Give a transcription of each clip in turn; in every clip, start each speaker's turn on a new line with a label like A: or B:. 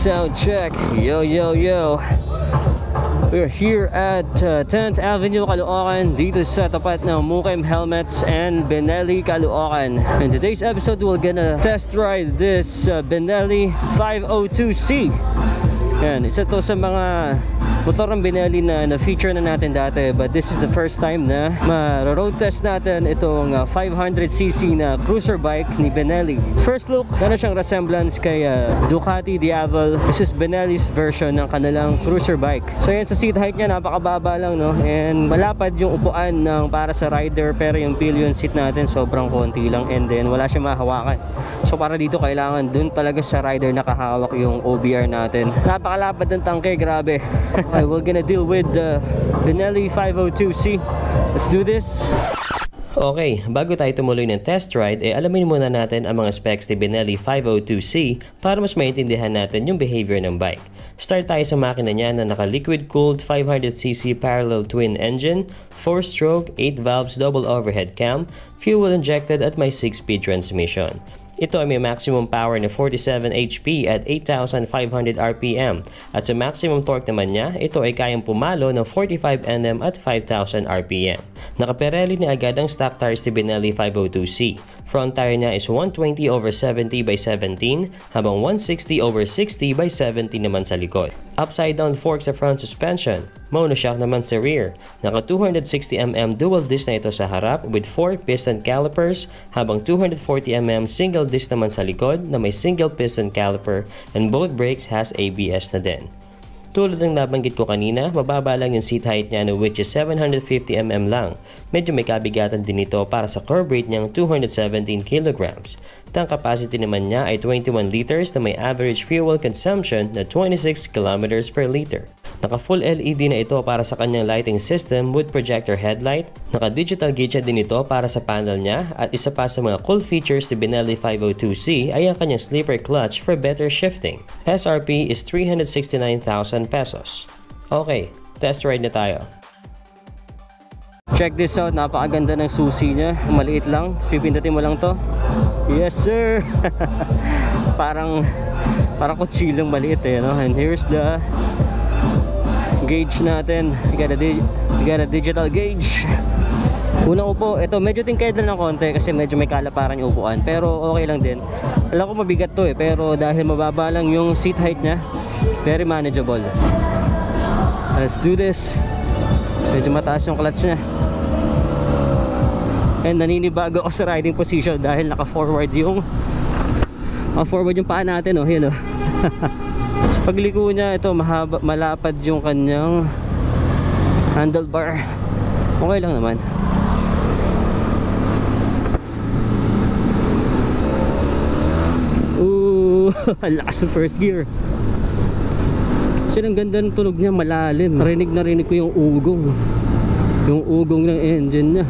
A: Sound check. Yo, yo, yo. We're here at 10th Avenue, Caloocan, dito sa tapat ng Mukim Helmets and Benelli, Caloocan. In today's episode, we're gonna test ride this Benelli 502C. Yan, isa to sa mga motor ng Benelli na na-feature na natin dati, but this is the first time na ma-road test natin itong 500cc na cruiser bike ni Benelli. First look, meron siyang resemblance kay Ducati Diavel. This is Benelli's version ng kanilang cruiser bike. So yan, sa seat height niya napakababa lang, no? And malapad yung upuan ng para sa rider, pero yung pillion seat natin sobrang konti lang, and then wala siyang mahawakan. So para dito kailangan dun talaga sa rider nakahawak yung OBR natin. Napakalapad ng tangke, grabe. Okay, we're gonna deal with the Benelli 502C. Let's do this.
B: Okay, bago tayo tumuloy ng test ride, alamin muna natin ang mga specs ni Benelli 502C para mas maintindihan natin yung behavior ng bike. Start tayo sa makina niya na naka-liquid cooled 500cc parallel twin engine, 4-stroke, 8 valves double overhead cam, fuel injected at may 6-speed transmission. Ito ay may maximum power na 47 HP at 8,500 RPM, at sa maximum torque naman niya, ito ay kayang pumalo ng 45 Nm at 5,000 RPM. Naka-Pirelli na agad ang stock tires ni Benelli 502C. Front tire niya is 120/70 by 17, habang 160/60 by 70 naman sa likod. Upside down fork sa front suspension, monoshock naman sa rear. Naka 260mm dual disc na ito sa harap with 4 piston calipers, habang 240mm single disc naman sa likod na may single piston caliper, and both brakes has ABS na din. Tulad ng nabanggit ko kanina, mababa lang yung seat height niya, which is 750mm lang. Medyo may kabigatan din ito para sa curb weight niyang 217 kg. Tank capacity naman niya ay 21 liters na may average fuel consumption na 26 km per liter. Naka full LED na ito para sa kanyang lighting system with projector headlight. Naka digital gauge din ito para sa panel niya, at isa pa sa mga cool features ni Benelli 502C ay ang kanyang sleeper clutch for better shifting. SRP is 369,000 pesos. Okay, test ride na tayo.
A: Check this out, napakaganda ng susi niya. Maliit lang, pipindutin mo lang to. Yes sir. parang kutsilong maliit eh, no? And here's the gauge natin. We got a digital gauge. Unang upo, ito medyo tingkad lang ng konti kasi medyo may kalaparan yung upuan, pero okay lang din. Alam ko mabigat to eh, pero dahil mababa lang yung seat height niya, very manageable. Let's do this. Medyo mataas yung clutch niya. And naninibago ako sa riding position dahil naka-forward yung paa natin, oh. Yan, oh. Sa pagliko niya, ito malapad yung kanyang handlebar. Okay lang naman. Ooh, ang lakas ng first gear. Kasi ang ganda ng tunog niya, malalim. Narinig ko yung ugong ng engine niya.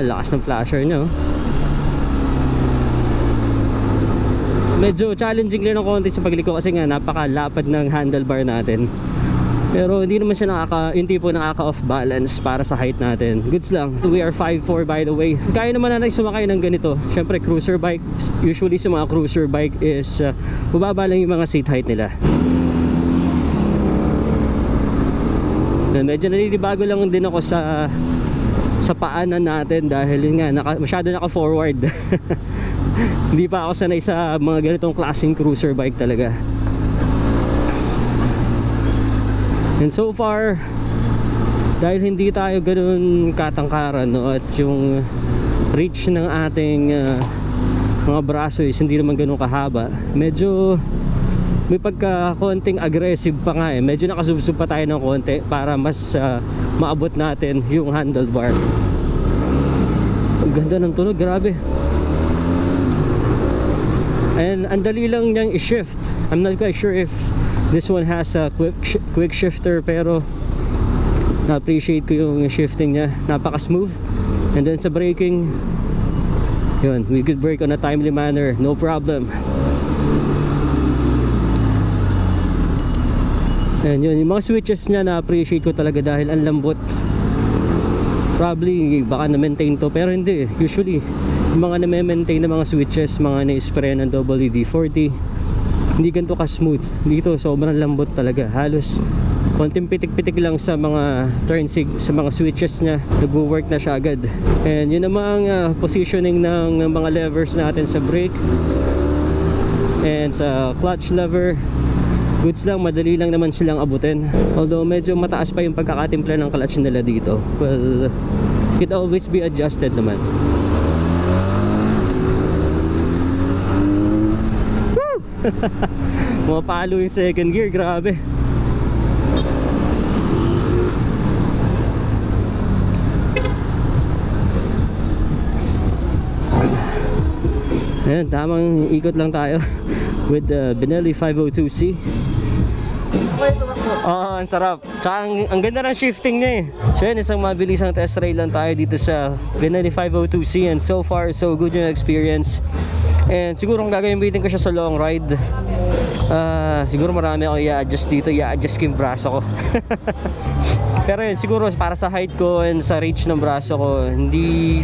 A: Lakas ng flasher niya, oh. Medyo challenging lang ng konti sa pagliko kasi nga napakalapad ng handlebar natin, pero hindi naman siya yung tipo nakaka-off balance para sa height natin. Goods lang. We are 5'4" by the way. Kaya naman natin sumakay ng ganito. Syempre cruiser bike, usually sa mga cruiser bike is bubaba lang yung mga seat height nila. Medyo naninibago lang din ako sa paanan natin dahil yun nga, masyado naka-forward. Hindi pa ako sanay sa mga ganitong klaseng cruiser bike talaga. And so far, dahil hindi tayo ganoon katangkaran, no, at yung reach ng ating mga braso is hindi naman ganoon kahaba, medyo may pagka konting aggressive pa nga eh. Medyo nakasubsub pa tayo ng konti para mas maabot natin yung handlebar. Ang ganda ng tunog, grabe. And ang dali lang niyang i-shift. I'm not quite sure if this one has a quick shifter, pero na-appreciate ko yung shifting niya. Napaka-smooth. And then sa braking, yun, we could brake on a timely manner, no problem. And yun, yung mga switches niya na-appreciate ko talaga dahil ang lambot. Probably baka na-maintain to, pero hindi. Usually yung mga na-maintain na mga switches, mga na-spray ng WD-40, hindi ganito ka-smooth. Dito sobrang lambot talaga. Halos konting pitik-pitik lang sa mga sa mga switches niya, nag-work na siya agad. And yun namang positioning ng mga levers natin sa brake and sa clutch lever, goods lang, madali lang naman silang abutin. Although medyo mataas pa yung pagkakatimpla ng clutch nila dito. Well, it always be adjusted naman. Woo! Mapalo yung second gear, grabe. Ayan, tamang ikot lang tayo with the Benelli 502C. Oo, ang sarap. Tsaka ang ganda ng shifting niya eh. So yun, isang mabilisang test ride lang tayo dito sa Benelli 502C, and so far so good yung experience. And siguro kung gagamitin ko siya sa long ride, siguro marami ako i-adjust dito, i-adjust yung braso ko. Pero yun, siguro para sa height ko and sa reach ng braso ko, hindi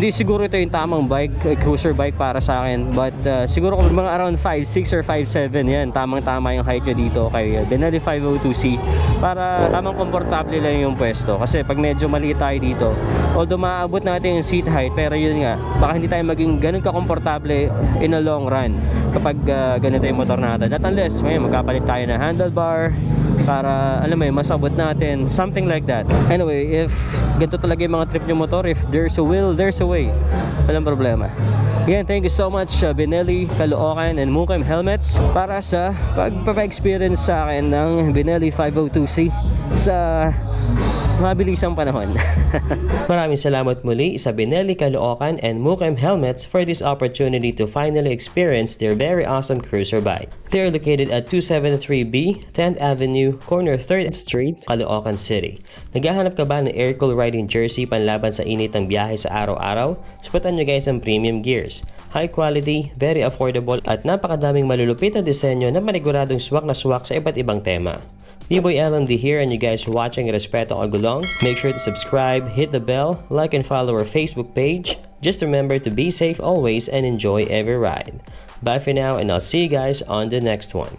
A: siguro ito yung tamang bike, cruiser bike para sa akin. But siguro kung mga around 5'6 or 5'7, yan, tamang-tama yung height nyo dito kay Benelli 502C. Para tamang komportable lang yung pwesto. Kasi pag medyo maliit tayo dito, although maaabot natin yung seat height, pero yun nga, baka hindi tayo maging ganun ka-komportable in a long run kapag ganito yung motor natin. At unless, ngayon, magkapalit tayo ng handlebar para, alam mo yun, masabot natin, something like that. Anyway, if ganito talaga yung mga trip nyo motor, if there's a will, there's a way. Walang problema. Again, thank you so much Benelli, Caloocan and Mukim Helmets para sa pagpapa-experience sa akin ng Benelli 502C sa mabilisang panahon.
B: Maraming salamat muli sa Benelli, Caloocan and Mukim Helmets for this opportunity to finally experience their very awesome cruiser bike. They are located at 273B, 10th Avenue, corner 3rd Street, Caloocan City. Naghahanap ka ba ng air-cool riding jersey panlaban sa init ng biyahe sa araw-araw? Subukan nyo guys ang premium gears. High quality, very affordable at napakadaming malulupit na disenyo na maniguradong swak na swak sa iba't ibang tema. B-Boy LMD here, and you guys watching Respeto Agulong. Make sure to subscribe, hit the bell, like and follow our Facebook page. Just remember to be safe always and enjoy every ride. Bye for now, and I'll see you guys on the next one.